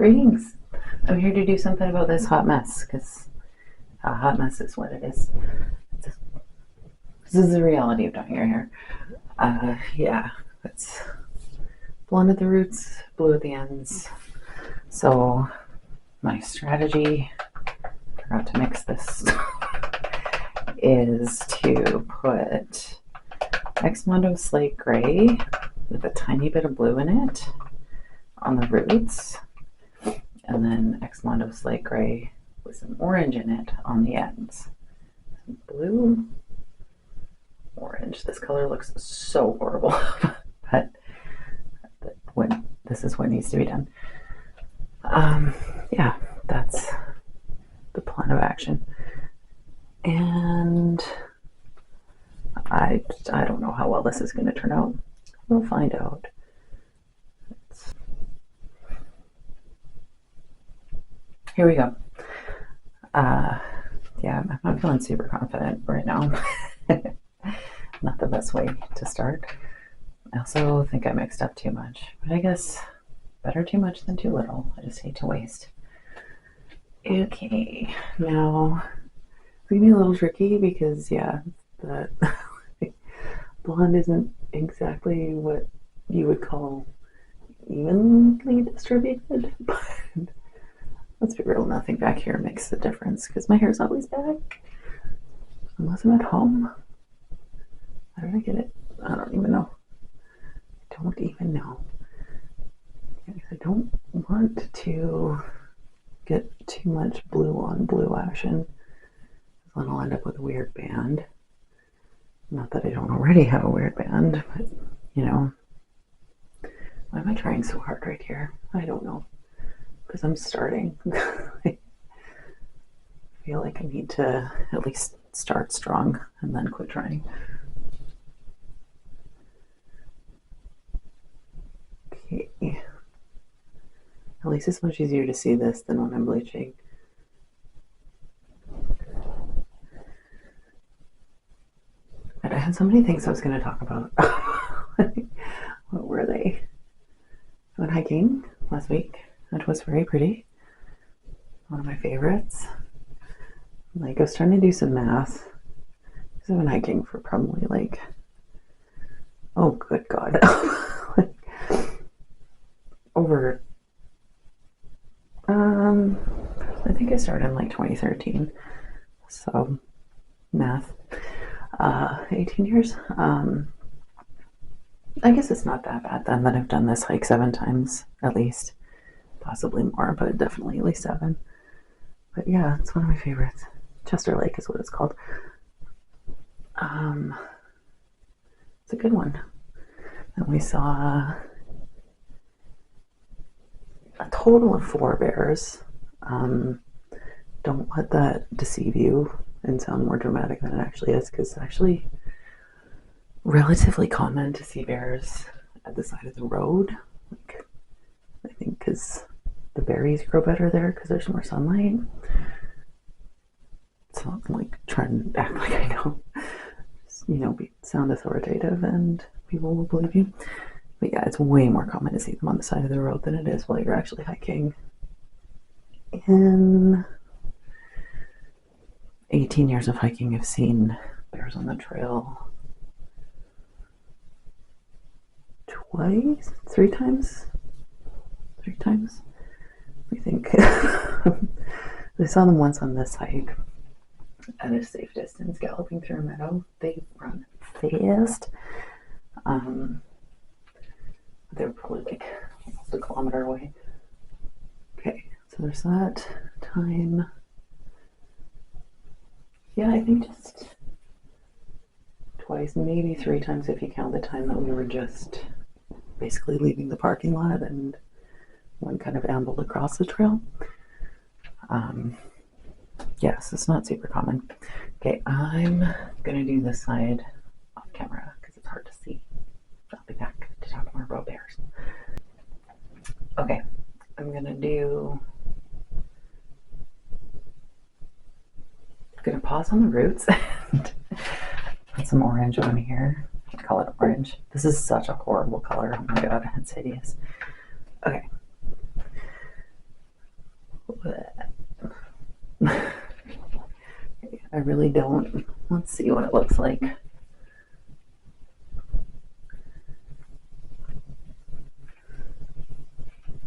Greetings. I'm here to do something about this hot mess because a hot mess is what it is. This is the reality of dyeing your hair. Yeah, it's blonde at the roots, blue at the ends. So my strategy, forgot to mix this, is to put xMondo Slate Grey with a tiny bit of blue in it on the roots, and then xMondo Slate Grey with some orange in it on the ends. Some blue, orange. This color looks so horrible, but this is what needs to be done. Yeah, that's the plan of action. And I don't know how well this is going to turn out. We'll find out. Here we go. Yeah, I'm not feeling super confident right now. Not the best way to start. I also think I mixed up too much, but I guess better too much than too little. I just hate to waste. Okay, now it's gonna be a little tricky because yeah, the blonde isn't exactly what you would call evenly distributed, but let's be real, nothing back here makes a difference because my hair's always back unless I'm at home. How did I get it? I don't even know. I don't want to get too much blue on blue action. Then I'll end up with a weird band. Not that I don't already have a weird band, but you know. Why am I trying so hard right here? I don't know. Because I'm starting. I feel like I need to at least start strong and then quit trying. Okay. At least it's much easier to see this than when I'm bleaching. But I had so many things I was going to talk about. What were they? I went hiking last week. That was very pretty. One of my favorites. Like, I was trying to do some math. I've been hiking for probably like, oh good God. Over, I think I started in like 2013. So, math. 18 years. I guess it's not that bad then that I've done this hike 7 times at least. Possibly more, but definitely at least 7. But yeah, it's one of my favorites. Chester Lake is what it's called. It's a good one. And we saw a total of 4 bears. Don't let that deceive you and sound more dramatic than it actually is, because it's actually relatively common to see bears at the side of the road. Like, I think because the berries grow better there because there's more sunlight. So I'm like trying to act like I know. Just, sound authoritative and people will believe you. But yeah, it's way more common to see them on the side of the road than it is while you're actually hiking. In 18 years of hiking, I've seen bears on the trail twice, 3 times. I think. I saw them once on this hike at a safe distance, galloping through a meadow. They run fast. They were probably like almost a kilometer away. Okay, so there's that time. Yeah, I think just twice, maybe 3 times if you count the time that we were just basically leaving the parking lot and one kind of ambled across the trail. Yes, it's not super common. Okay, I'm gonna do this side off camera because it's hard to see. I'll be back to talk more about bears. Okay, I'm gonna pause on the roots and put some orange on here. I call it orange. This is such a horrible color. Oh my God, it's hideous. Okay. I really don't. Let's see what it looks like. I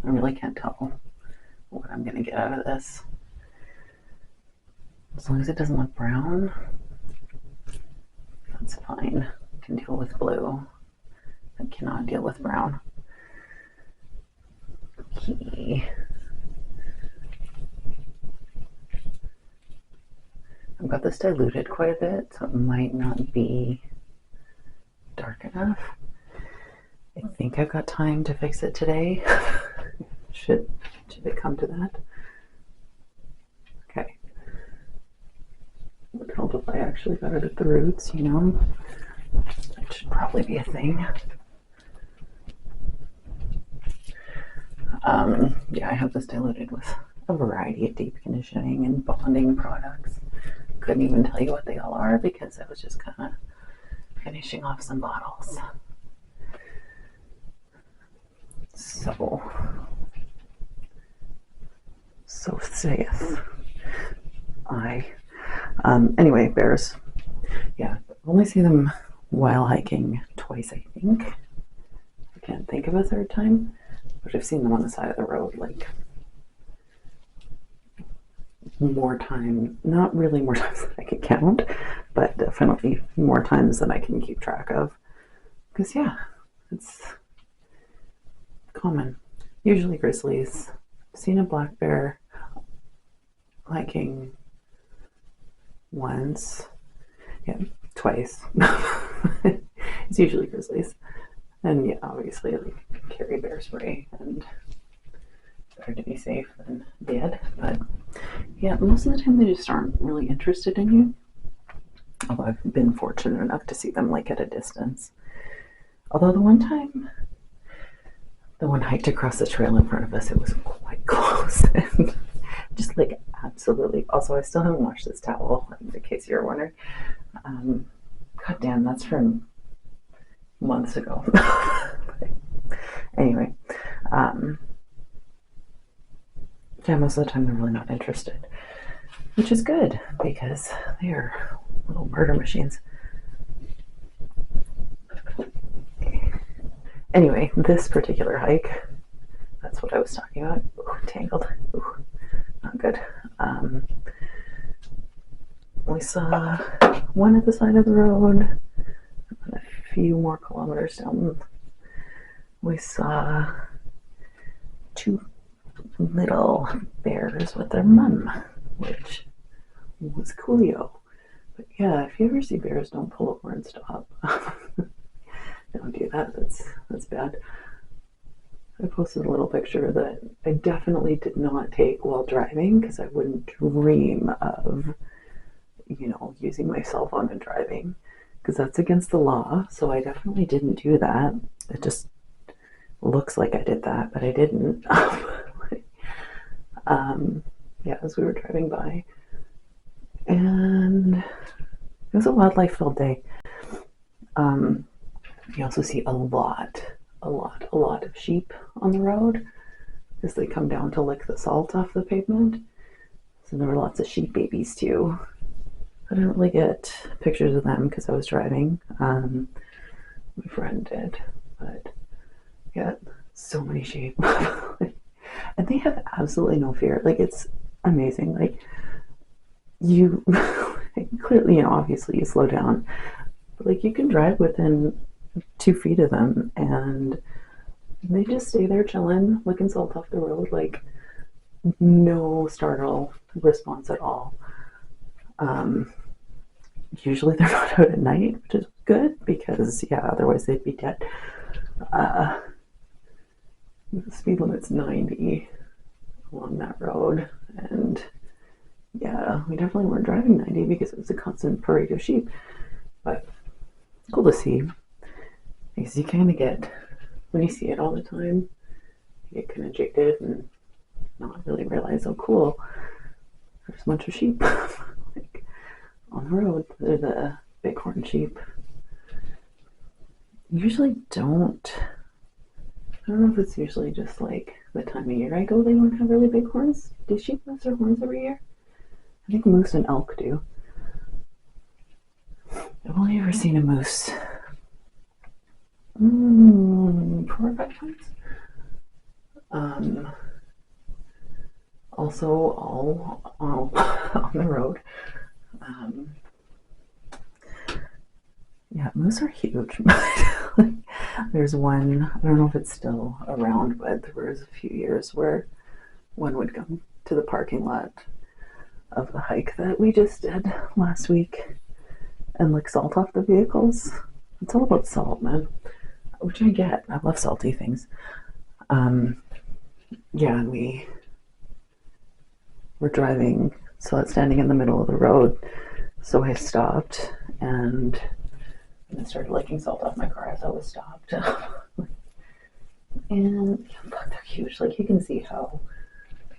really can't tell what I'm going to get out of this. As long as it doesn't look brown, that's fine. I can deal with blue. I cannot deal with brown. Okay. I've got this diluted quite a bit, so it might not be dark enough. I think I've got time to fix it today. should it come to that? Okay. It would help if I actually got it at the roots, you know? That should probably be a thing. Yeah, I have this diluted with a variety of deep conditioning and bonding products. Couldn't even tell you what they all are because I was just kind of finishing off some bottles. So saith I. Anyway, bears. Yeah, I've only seen them while hiking twice, I think. I can't think of a third time, but I've seen them on the side of the road like more time, not really more times than I could count, but definitely more times than I can keep track of. Because yeah, it's common. Usually grizzlies. I've seen a black bear hiking once. Yeah, twice. It's usually grizzlies. And yeah, obviously like carry bear spray and better to be safe than dead. But yeah, most of the time they just aren't really interested in you. Although I've been fortunate enough to see them like at a distance. Although the one time, the one hiked across the trail in front of us, it was quite close. And just like absolutely. Also, I still haven't washed this towel, in case you're wondering. God damn, that's from months ago. Anyway, yeah, most of the time they're really not interested, which is good because they are little murder machines. Anyway, this particular hike, that's what I was talking about. Ooh, tangled. Ooh, not good. We saw one at the side of the road, and a few more kilometers down. We saw two little bears with their mum, which was coolio. But yeah, if you ever see bears, don't pull over and stop. Don't do that. That's bad. I posted a little picture that I definitely did not take while driving because I wouldn't dream of, you know, using my cell phone and driving because that's against the law. So I definitely didn't do that. It just looks like I did that, but I didn't. Yeah, as we were driving by, and it was a wildlife-filled day. You also see a lot of sheep on the road as they come down to lick the salt off the pavement. So there were lots of sheep babies too. I didn't really get pictures of them because I was driving. My friend did, but yeah, so many sheep. And they have absolutely no fear. Like, it's amazing. Like, you clearly, you know, obviously you slow down, but like you can drive within 2 feet of them and they just stay there chilling, licking salt off the road, like no startle response at all. Usually they're not out at night, which is good because yeah, otherwise they'd be dead. The speed limit's 90 along that road, and yeah, we definitely weren't driving 90 because it was a constant parade of sheep. But cool to see because you kind of get, when you see it all the time, you get kind of jaded and not really realize, oh cool, there's a bunch of sheep like on the road. They're the bighorn sheep. Usually don't I don't know if it's usually just like the time of year I go, they don't have really big horns. Do sheep lose their horns every year? I think moose and elk do. I've only ever seen a moose 4 or 5 times. Also, all on the road. Yeah, moose are huge. There's one, I don't know if it's still around, but there was a few years where one would come to the parking lot of the hike that we just did last week and lick salt off the vehicles. It's all about salt, man, which I get. I love salty things. Yeah, and we were driving, so it's standing in the middle of the road. So I stopped and I started licking salt off my car as I was stopped. And fuck, they're huge. Like, you can see how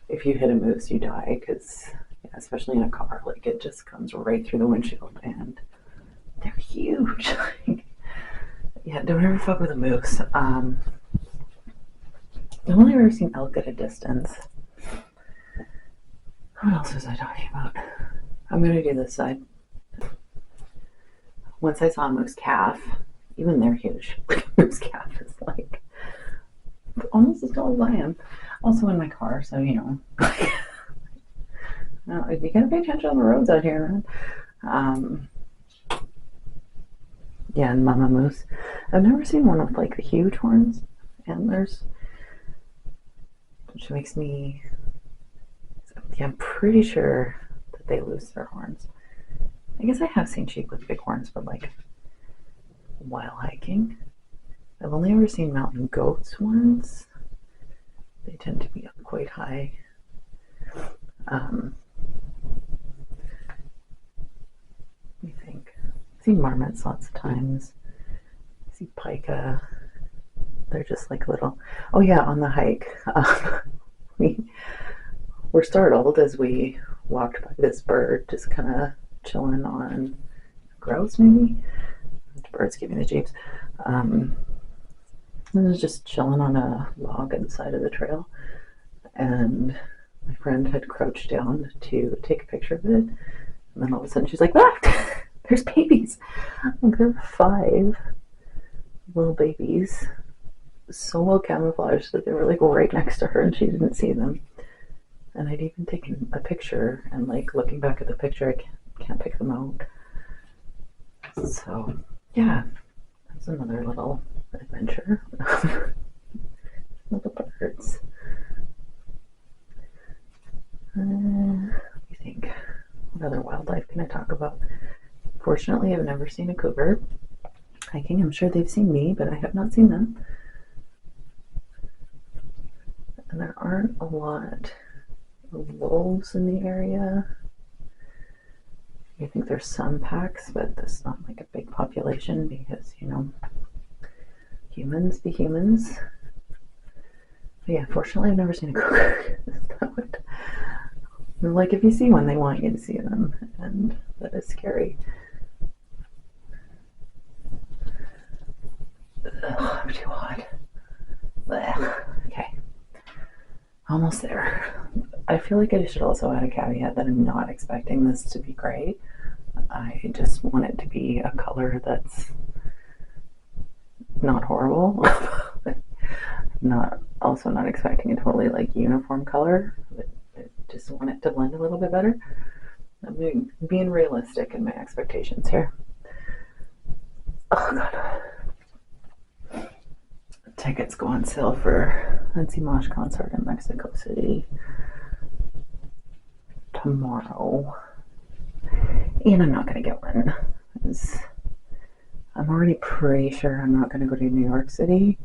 if you hit a moose, you die, because especially in a car, like, it just comes right through the windshield, and they're huge. Yeah, don't ever fuck with a moose. I've only ever seen elk at a distance. What else was I talking about? I'm gonna do this side. Once I saw a moose calf, even they're huge. Moose calf is like almost as tall as I am. Also in my car, so you know. No, you gotta pay attention on the roads out here, man. Yeah, and mama moose. I've never seen one with like the huge horns, antlers, which makes me. Yeah, I'm pretty sure that they lose their horns. I guess I have seen sheep with big horns, but like while hiking. I've only ever seen mountain goats once. They tend to be up quite high. Let me think. I've seen marmots lots of times. I see pika. They're just like little. Oh yeah, on the hike. We were startled as we walked by this bird just kind of chilling on grouse, maybe. The bird's giving the jeeps. It was just chilling on a log on the side of the trail, and my friend had crouched down to take a picture of it, and then all of a sudden she's like, ah, there's babies. Like, there were 5 little babies, so well camouflaged that they were like right next to her and she didn't see them. And I'd even taken a picture, and like looking back at the picture, I can't pick them out. So yeah, that's another little adventure. Little birds. Let me think. What other wildlife can I talk about? Fortunately, I've never seen a cougar hiking. I'm sure they've seen me, but I have not seen them. And there aren't a lot of wolves in the area. I think there's some packs, but there's not like a big population because, you know, humans be humans. But yeah, fortunately, I've never seen a cougar. Like, if you see one, they want you to see them, and that is scary. Ugh, I'm too hot. Okay. Almost there. I feel like I should also add a caveat that I'm not expecting this to be gray. I just want it to be a color that's not horrible. Also not expecting a totally like uniform color, but I just want it to blend a little bit better. I'm being realistic in my expectations here. Oh god. Tickets go on sale for Nancy Mosh concert in Mexico City tomorrow, and I'm not gonna get one because I'm already pretty sure I'm not gonna go to New York City,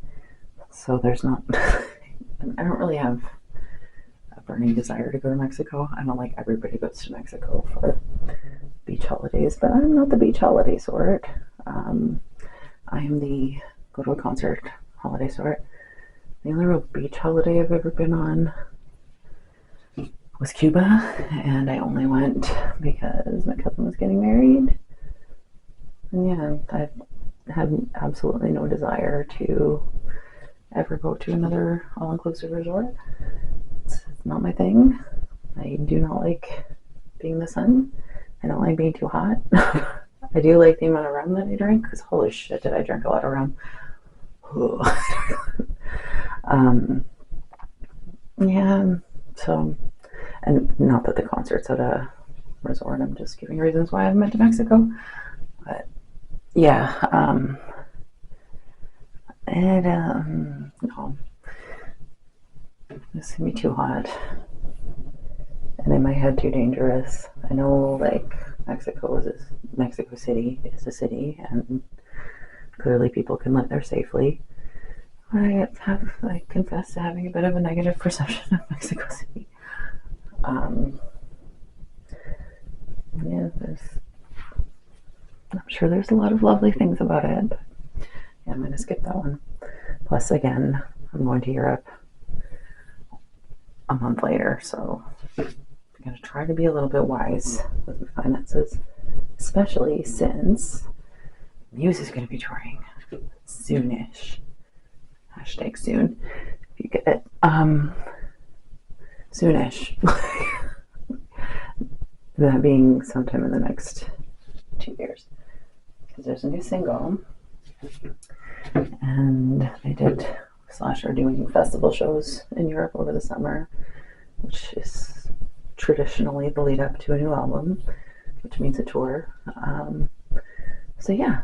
so there's not I don't really have a burning desire to go to Mexico. I know like everybody goes to Mexico for beach holidays, but I'm not the beach holiday sort. I am the go to a concert holiday sort. The only real beach holiday I've ever been on was Cuba, and I only went because my cousin was getting married. And yeah, I had absolutely no desire to ever go to another all-inclusive resort. It's not my thing. I do not like being in the sun. I don't like being too hot. I do like the amount of rum that I drink, because holy shit did I drink a lot of rum. Yeah, so, and not that the concert's at a resort, I'm just giving reasons why I haven't been to Mexico. But yeah, no, it's gonna be too hot, and in my head too dangerous. I know, like, Mexico City is a city, and clearly people can live there safely. I confess to having a bit of a negative perception of Mexico City. Yeah, I'm sure there's a lot of lovely things about it, but yeah, I'm going to skip that one. Plus, again, I'm going to Europe a month later, so I'm going to try to be a little bit wise with my finances, especially since Muse is going to be touring soonish. Hashtag soon, if you get it. Soonish. That being sometime in the next 2 years. Because there's a new single, and they are doing festival shows in Europe over the summer, which is traditionally the lead up to a new album, which means a tour. So yeah,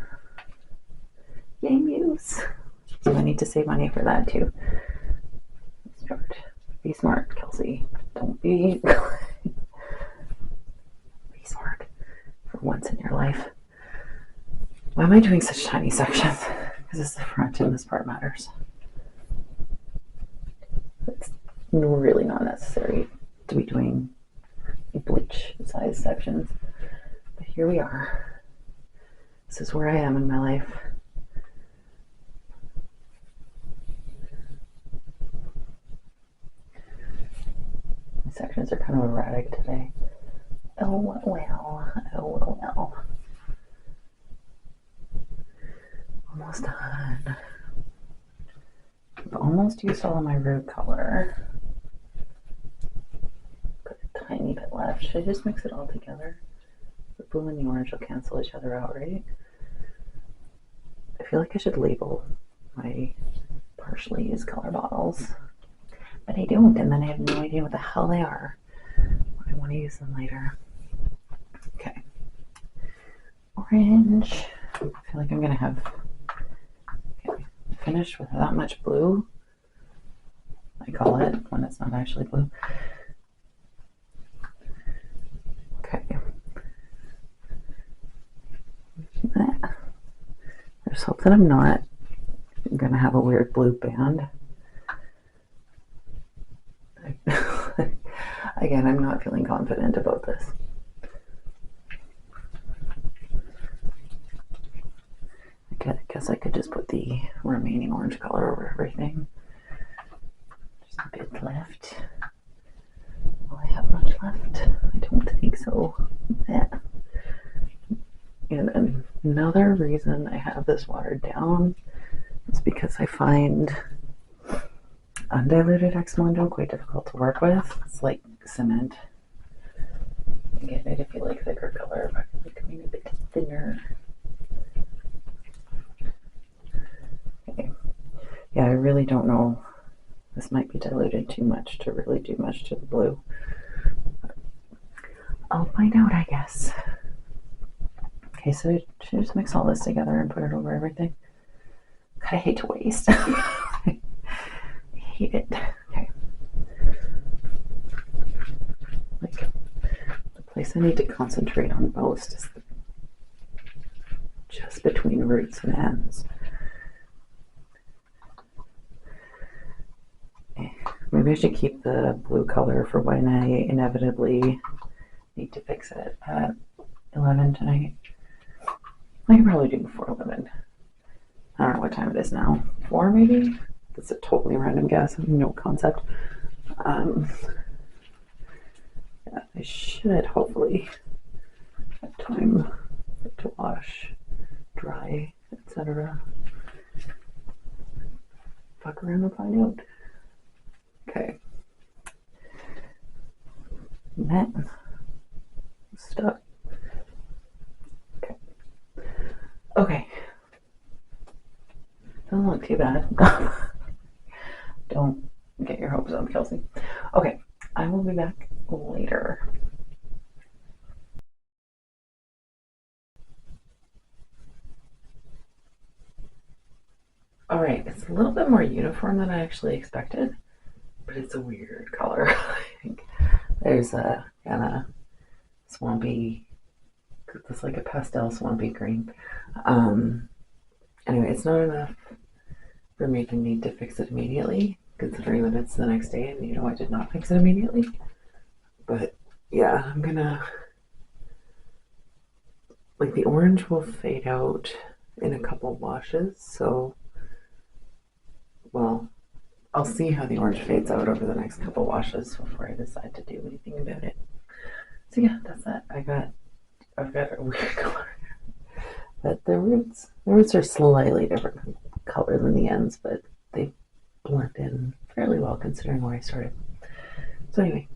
yay Muse. So I need to save money for that too. Be smart, Kelsey. Don't be smart for once in your life. Why am I doing such tiny sections? Because it's the front and this part matters. It's really not necessary to be doing bleach size sections, but here we are. This is where I am in my life. My sections are kind of erratic today. Oh well. Almost done. I've almost used all of my root color. Got a tiny bit left. Should I just mix it all together? The blue and the orange will cancel each other out, right? I feel like I should label my partially used color bottles, but I don't, and then I have no idea what the hell they are when I want to use them later. Okay. Orange. I feel like I'm gonna have finished with that much blue. I call it when it's not actually blue. Okay. There's hope that I'm not gonna have a weird blue band. Again, I'm not feeling confident about this. I guess I could just put the remaining orange color over everything. Just a bit left. Will I have much left? I don't think so. Yeah. And another reason I have this watered down is because I find undiluted xMondo quite difficult to work with. It's like cement. I get it if you like thicker color, but I'm becoming a bit thinner. Okay. Yeah, I really don't know. This might be diluted too much to really do much to the blue. I'll find out, I guess. Okay, so should I just mix all this together and put it over everything? God, I hate to waste. I hate it. Okay. Like, the place I need to concentrate on most is just between roots and ends. Maybe I should keep the blue color for when I inevitably need to fix it at 11 tonight. I can probably do before 11. I don't know what time it is now. 4 maybe? That's a totally random guess. I have no concept. Yeah, I should hopefully have time to wash, dry, etc. fuck around and find out. Okay. Net stuff. Okay. Okay. Doesn't look too bad. Don't get your hopes up, Kelsey. Okay, I will be back later. Alright, it's a little bit more uniform than I actually expected, but it's a weird color. I think there's a kind of swampy, it's like a pastel swampy green. Anyway, it's not enough for me to need to fix it immediately, considering that it's the next day and I did not fix it immediately. But yeah, I'm gonna, like, the orange will fade out in a couple washes, so, well, I'll see how the orange fades out over the next couple washes before I decide to do anything about it. So yeah, that's that. I've got a weird color. But the roots are slightly different color than the ends, but they blend in fairly well considering where I started. So anyway,